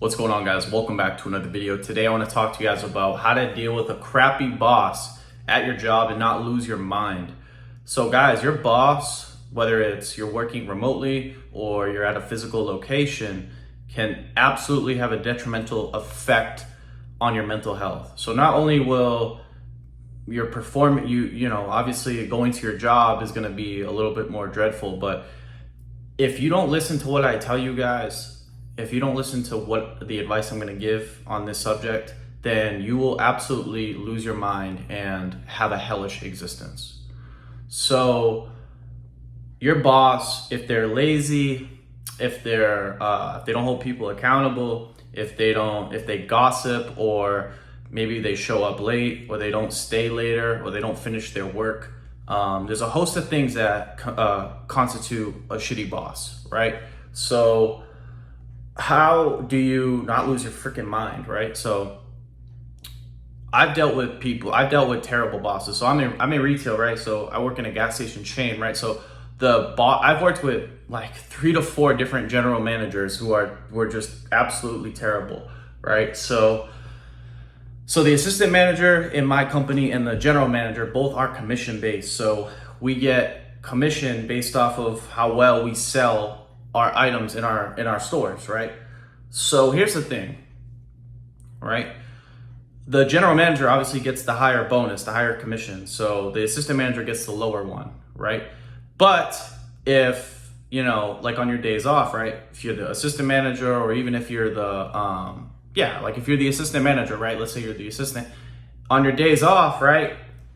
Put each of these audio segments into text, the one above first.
What's going on, guys? Welcome back to another video. Today I want to talk to you guys about how to deal with a crappy boss at your job and not lose your mind. So guys, your boss, whether it's you're working remotely or you're at a physical location, can absolutely have a detrimental effect on your mental health. So not only will your obviously going to your job is going to be a little bit more dreadful, but if you don't listen to what I tell you guys, if you don't listen to what the advice I'm going to give on this subject, then you will absolutely lose your mind and have a hellish existence. So your boss, if they're lazy, if they don't hold people accountable, if they gossip, or maybe they show up late, or they don't stay later, or they don't finish their work, there's a host of things that constitute a shitty boss, right? So how do you not lose your freaking mind, right? So I've dealt with terrible bosses. So I'm in retail, right? So I work in a gas station chain, right? So I've worked with like 3 to 4 different general managers who were just absolutely terrible, right? So the assistant manager in my company and the general manager both are commission based. So we get commission based off of how well we sell our items in our stores, right? So here's the thing, right? The general manager obviously gets the higher bonus, the higher commission. So the assistant manager gets the lower one, right? But if, like on your days off, right? If you're the assistant manager, or even if you're if you're the assistant manager, right? Let's say you're the assistant on your days off, right?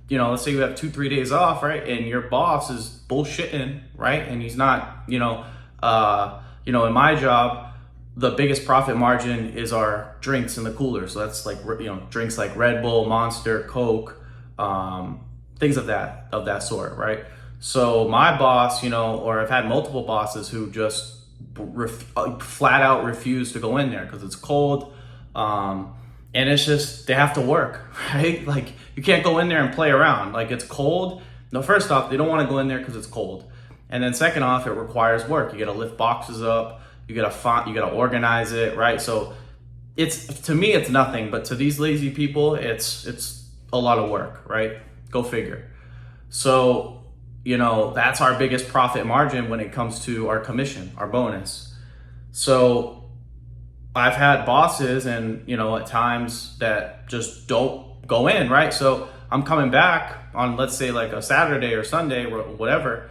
Let's say you have 2-3 days off, right? And your boss is bullshitting, right? And he's not, in my job, the biggest profit margin is our drinks in the cooler. So that's like, drinks like Red Bull, Monster, Coke, things of that sort, right? So my boss, or I've had multiple bosses who just flat out refuse to go in there because it's cold. And it's just, they have to work, right? Like, you can't go in there and play around. Like, it's cold. No, first off, they don't want to go in there because it's cold. And then second off, it requires work. You got to lift boxes up. You got to organize it, right? So to me, it's nothing, but to these lazy people, it's a lot of work, right? Go figure. So, that's our biggest profit margin when it comes to our commission, our bonus. So I've had bosses and, at times that just don't go in, right? So I'm coming back on, let's say, like a Saturday or Sunday or whatever,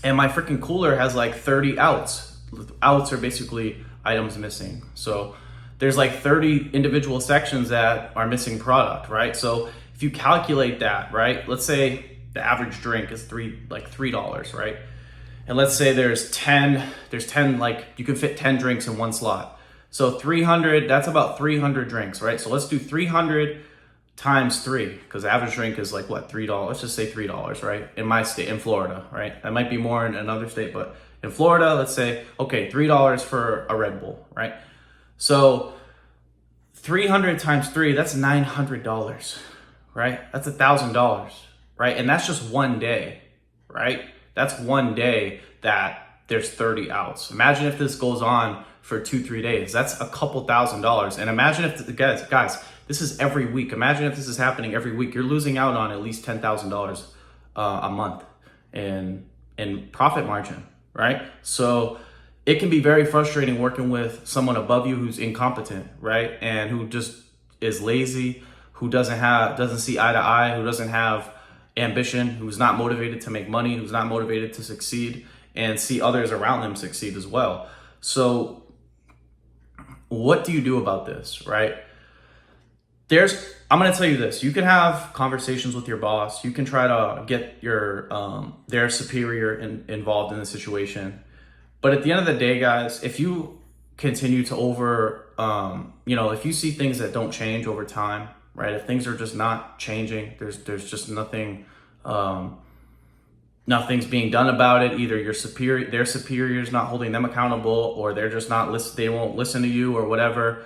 and my freaking cooler has like 30 outs. Outs are basically items missing. So there's like 30 individual sections that are missing product, right? So if you calculate that, right? Let's say the average drink is $3, right? And let's say there's 10, like you can fit 10 drinks in one slot. So 300, that's about 300 drinks, right? So let's do 300 times 3, because the average drink is like what, $3? Let's just say $3, right? In my state, in Florida, right? That might be more in another state, but in Florida, let's say, okay, $3 for a Red Bull, right? So 300 times 3, that's $900, right? That's $1,000, right? And that's just one day, right? That's one day that there's 30 outs. Imagine if this goes on for 2-3 days. That's a couple $1,000s. And imagine if, guys, this is every week. Imagine if this is happening every week. You're losing out on at least $10,000 a month in profit margin, right? So it can be very frustrating working with someone above you who's incompetent, right? And who just is lazy, who doesn't see eye to eye, who doesn't have ambition, who's not motivated to make money, who's not motivated to succeed and see others around them succeed as well. So what do you do about this, right? I'm going to tell you this. You can have conversations with your boss. You can try to get their superior involved in the situation. But at the end of the day, guys, if you continue to if you see things that don't change over time, right? If things are just not changing, there's just nothing's being done about it. Either their superior's not holding them accountable, or they're just they won't listen to you or whatever.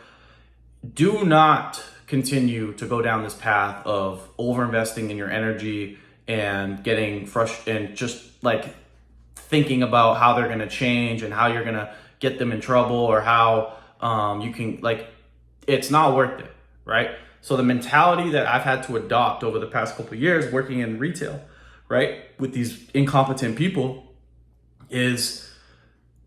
Do not continue to go down this path of overinvesting in your energy and getting frustrated and just like thinking about how they're going to change and how you're going to get them in trouble, or how You can like, it's not worth it, right? So the mentality that I've had to adopt over the past couple of years working in retail, right, with these incompetent people is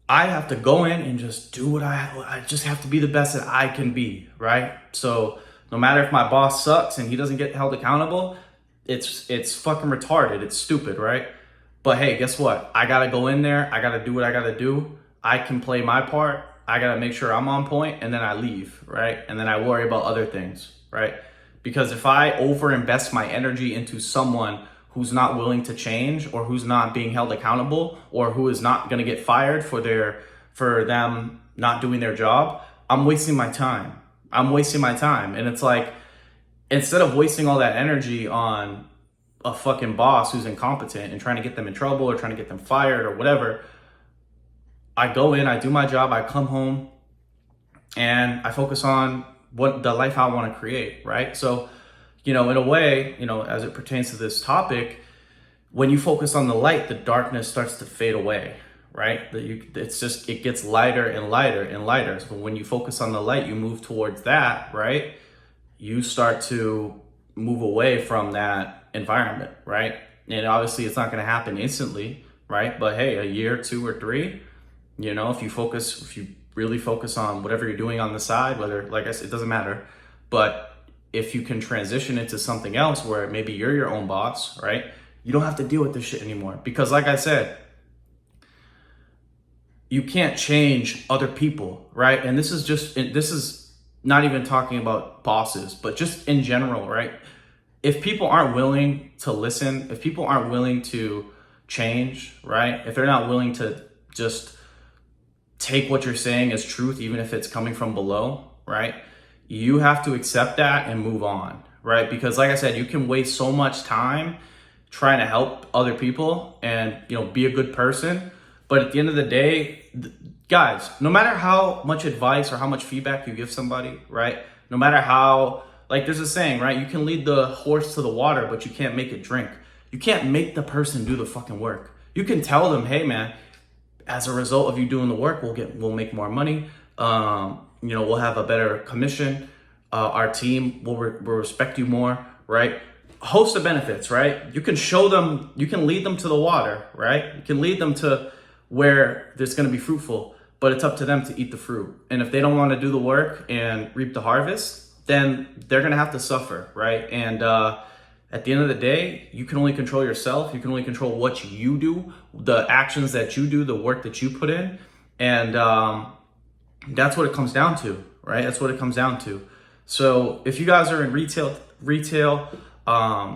I have to go in and just do what I just have to be the best that I can be, right? So no matter if my boss sucks and he doesn't get held accountable, it's fucking retarded. It's stupid, right? But hey, guess what? I gotta go in there. I gotta do what I gotta do. I can play my part. I gotta make sure I'm on point, and then I leave, right? And then I worry about other things, right? Because if I overinvest my energy into someone who's not willing to change, or who's not being held accountable, or who is not gonna get fired for them not doing their job, I'm wasting my time. I'm wasting my time. And it's like, instead of wasting all that energy on a fucking boss who's incompetent and trying to get them in trouble or trying to get them fired or whatever, I go in, I do my job, I come home, and I focus on what the life I want to create, right? So, in a way, as it pertains to this topic, when you focus on the light, the darkness starts to fade away, right? It gets lighter and lighter and lighter. So when you focus on the light, you move towards that, right? You start to move away from that environment, right? And obviously it's not going to happen instantly, right? But hey, a year, 2 or 3, if you really focus on whatever you're doing on the side, whether, like I said, it doesn't matter, but if you can transition into something else where maybe you're your own boss, right? You don't have to deal with this shit anymore. Because like I said, you can't change other people, right? And this is not even talking about bosses, but just in general, right? If people aren't willing to listen, if people aren't willing to change, right? If they're not willing to just take what you're saying as truth, even if it's coming from below, right? You have to accept that and move on, right? Because like I said, you can waste so much time trying to help other people and, be a good person. But at the end of the day, guys, no matter how much advice or how much feedback you give somebody, right? No matter how, like there's a saying, right? You can lead the horse to the water, but you can't make it drink. You can't make the person do the fucking work. You can tell them, hey man, as a result of you doing the work, we'll make more money. We'll have a better commission. Our team will respect you more, right? Host of benefits, right? You can show them, you can lead them to the water, right? You can lead them to where there's going to be fruitful, but it's up to them to eat the fruit. And if they don't want to do the work and reap the harvest, then they're going to have to suffer, right? And at the end of the day, you can only control yourself. You can only control what you do, the actions that you do, the work that you put in. And that's what it comes down to, right? That's what it comes down to. So if you guys are in retail,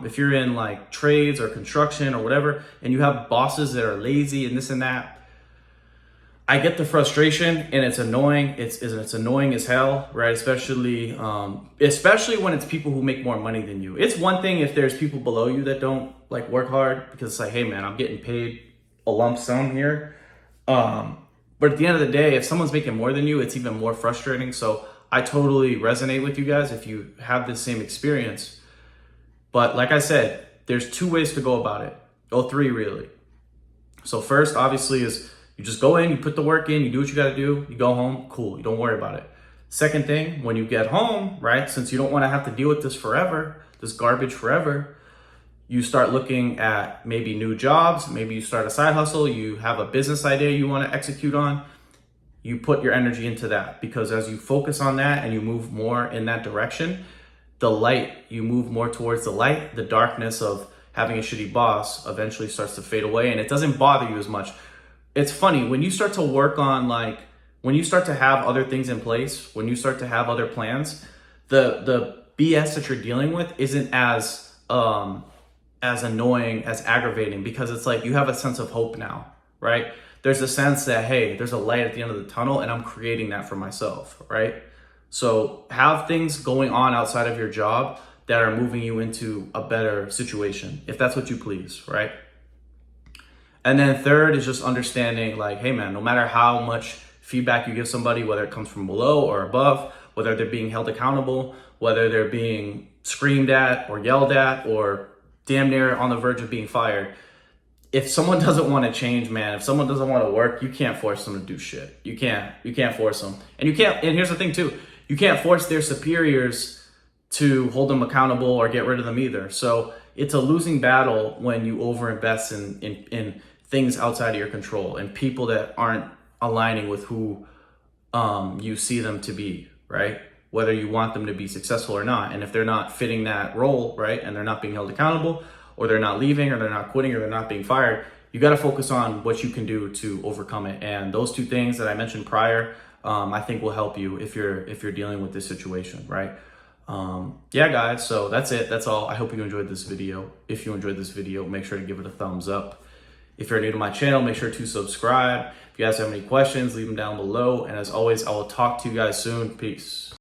if you're in like trades or construction or whatever, and you have bosses that are lazy and this and that, I get the frustration, and it's annoying. It's annoying as hell, right? Especially when it's people who make more money than you. It's one thing if there's people below you that don't like work hard, because it's like, hey man, I'm getting paid a lump sum here. But at the end of the day, if someone's making more than you, it's even more frustrating. So I totally resonate with you guys if you have the same experience. But like I said, there's 2 ways to go about it. 3 really. So first, obviously, is you just go in, you put the work in, you do what you got to do, you go home, cool, you don't worry about it. Second thing, when you get home, right, since you don't want to have to deal with this forever, this garbage forever, you start looking at maybe new jobs, maybe you start a side hustle, you have a business idea you want to execute on, you put your energy into that, because as you focus on that and you move more in that direction, you move more towards the light, the darkness of having a shitty boss eventually starts to fade away and it doesn't bother you as much. It's funny, when you start to work on when you start to have other things in place, when you start to have other plans, the BS that you're dealing with isn't as annoying, as aggravating, because it's like you have a sense of hope now, right? There's a sense that, hey, there's a light at the end of the tunnel and I'm creating that for myself, right? So have things going on outside of your job that are moving you into a better situation, if that's what you please, right? And then third is just understanding like, hey man, no matter how much feedback you give somebody, whether it comes from below or above, whether they're being held accountable, whether they're being screamed at or yelled at or damn near on the verge of being fired, if someone doesn't want to change, man, if someone doesn't want to work, you can't force them to do shit. You can't force them. And and here's the thing too, you can't force their superiors to hold them accountable or get rid of them either. So it's a losing battle when you overinvest in things outside of your control and people that aren't aligning with who you see them to be, right? Whether you want them to be successful or not. And if they're not fitting that role, right, and they're not being held accountable, or they're not leaving, or they're not quitting, or they're not being fired, you got to focus on what you can do to overcome it. And those two things that I mentioned prior, I think will help you if you're dealing with this situation, right? Yeah, guys, so that's it. That's all. I hope you enjoyed this video. If you enjoyed this video, make sure to give it a thumbs up. If you're new to my channel, make sure to subscribe. If you guys have any questions, leave them down below. And as always, I will talk to you guys soon. Peace.